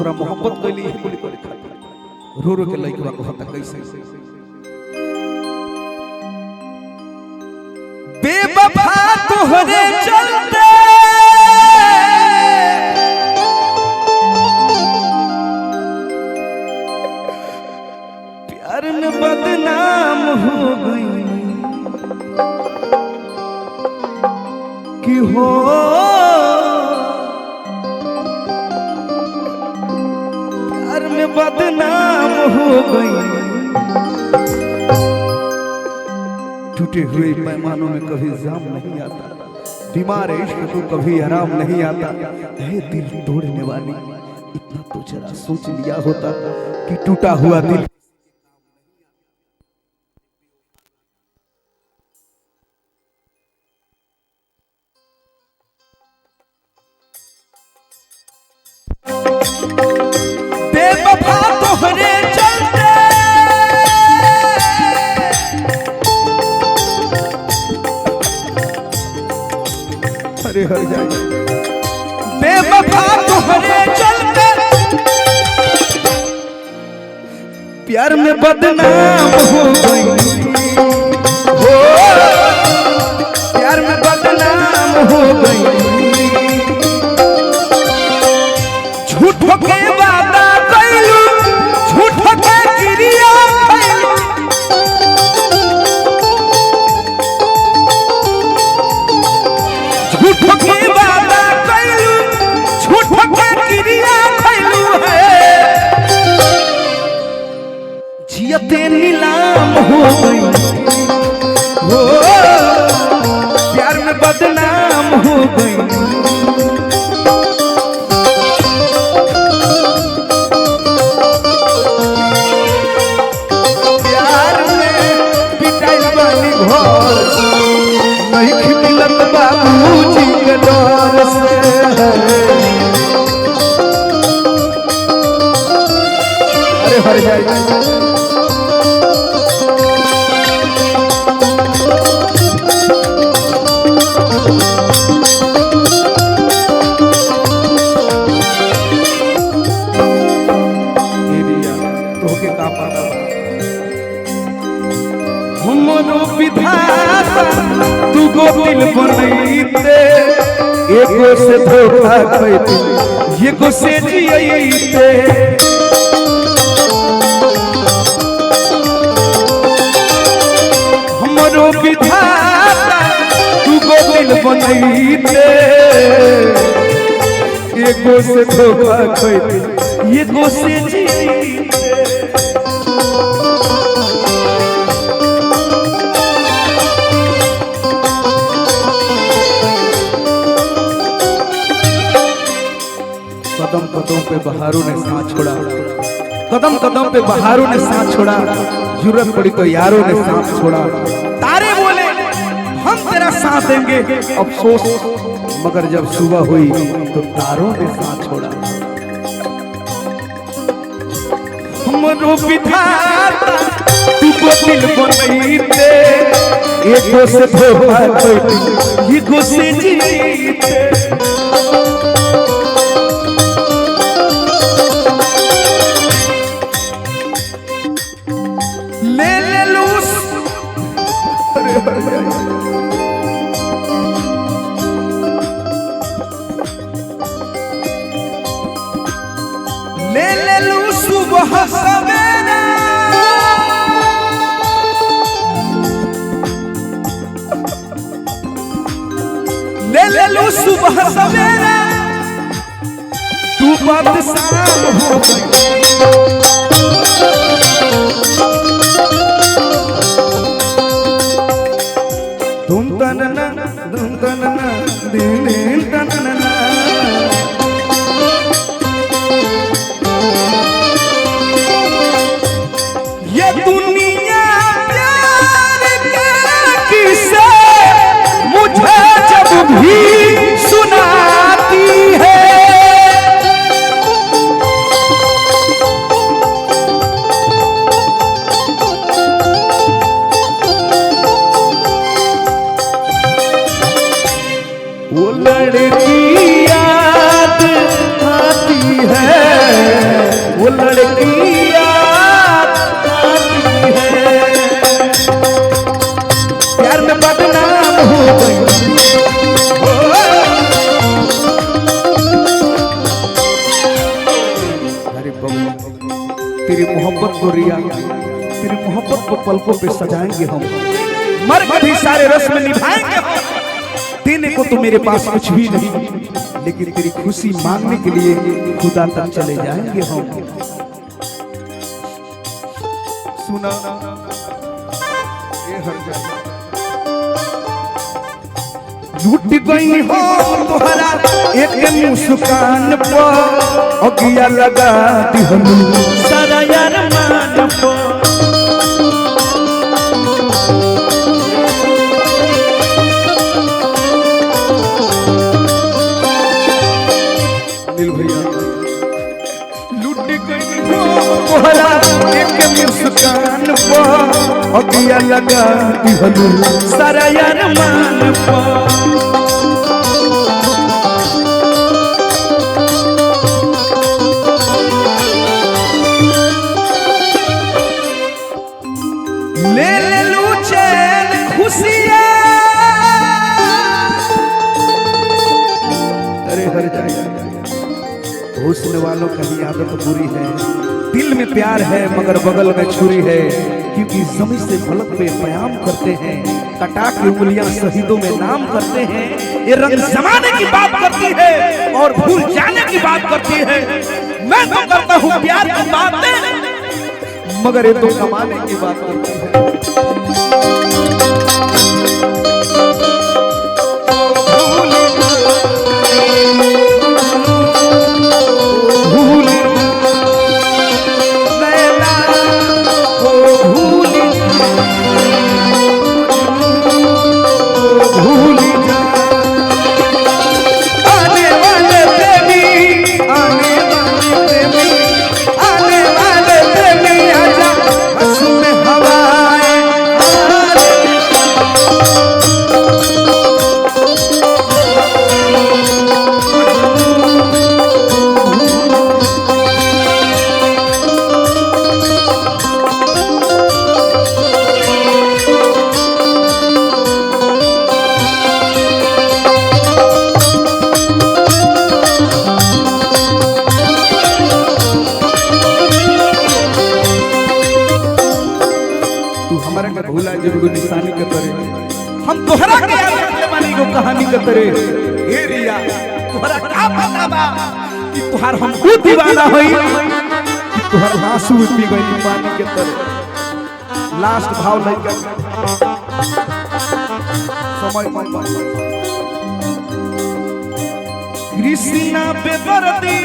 तोरा मोहब्बत कैली है कुली करे खातिर रो रो के लइकवा को हता कैसे बेवफा तोहरे चलते प्यार में बदनाम हो गई कि हो प्यार में बदनाम हो गई टूटे हुए पैमानों में कभी जाम नहीं आता बीमार इश्क को कभी आराम नहीं आता है दिल तोड़ने वाली इतना तो जरा सोच लिया होता कि टूटा हुआ दिल बेवफा तोहरे चलते अरे हर जाए बेवफा तोहरे चलते प्यार में बदनाम हो गई हो प्यार में बदनाम हो गई झूठ के वादा कैलू झूठ के क्रिया कैलू झूठ के वादा कैलू झूठ के क्रिया कैलू है जियते नीलाम हो गई हो प्यार में बदनाम हो गई प्यार में पिटाई वाली घर नहीं मिलत बाबूजी के डर से अरे हर जाए हमरो विधाता तू गोपिल बनैते एगो से धोखा खैते एगो से जियैते हमरो विधाता तू गोपिल बनैते एगो से धोखा खैते एगो से जियैते कदम कदम पे बहारों ने साथ छोड़ा कदम कदम पे बहारों ने साथ छोड़ा जरूरत पड़ी तो यारों ने साथ छोड़ा तारे बोले हम तेरा साथ देंगे अफसोस मगर जब सुबह हुई तो तारों ने साथ छोड़ा हमरो विधाता तू को दिल बनैते एगो से धोखा खैते एगो से जीते ले ले लू सुबह सवेरा ले ले लू सुबह सवेरा तू बात शाम हो गई तुम तनना दिन तनना ये दुनिया प्यार के किस्से मुझे जब भी सुनाती है तेरी मोहब्बत को रिया, तेरी मोहब्बत को पलकों पे सजाएंगे हम, मर के भी सारे रस्म निभाएंगे हम। देने को तो मेरे पास कुछ भी नहीं, लेकिन तेरी खुशी मांगने के लिए खुदा तक चले जाएंगे हम। सुना ये लूट गई हो तोहरा एक मुस्कान पर, अगिया लगा दिहनु सारा यार मान पर। लूट गई हो तोहरा एक मुस्कान पर, अगिया लगा दिहनु सारा यार मान पर। ले ले लू चैन खुशियाँ, अरे हर जाए हुस्न वालों का ही आदत बुरी है, दिल में प्यार है मगर बगल में छुरी है। क्योंकि जमी से फलक पे प्याम करते हैं, कटा के उंगलियां शहीदों में नाम करते हैं। ये रंग जमाने की बात करती है और भूल जाने की बात करती है। मैं तो करता हूँ प्यार की बातें, मगर ये तो कमाने की बात करती है। भूला जब निशानी के तरे हम तोहरा के याद रखले बानी को कहानी के तरे। हे रिया तोहरा का पता बा कि तोहार हम खुद दीवाना होई, कि तोहर आंसू पी गई पानी के तरे। लास्ट भाव लइका समय कृष्णा बेदर्दी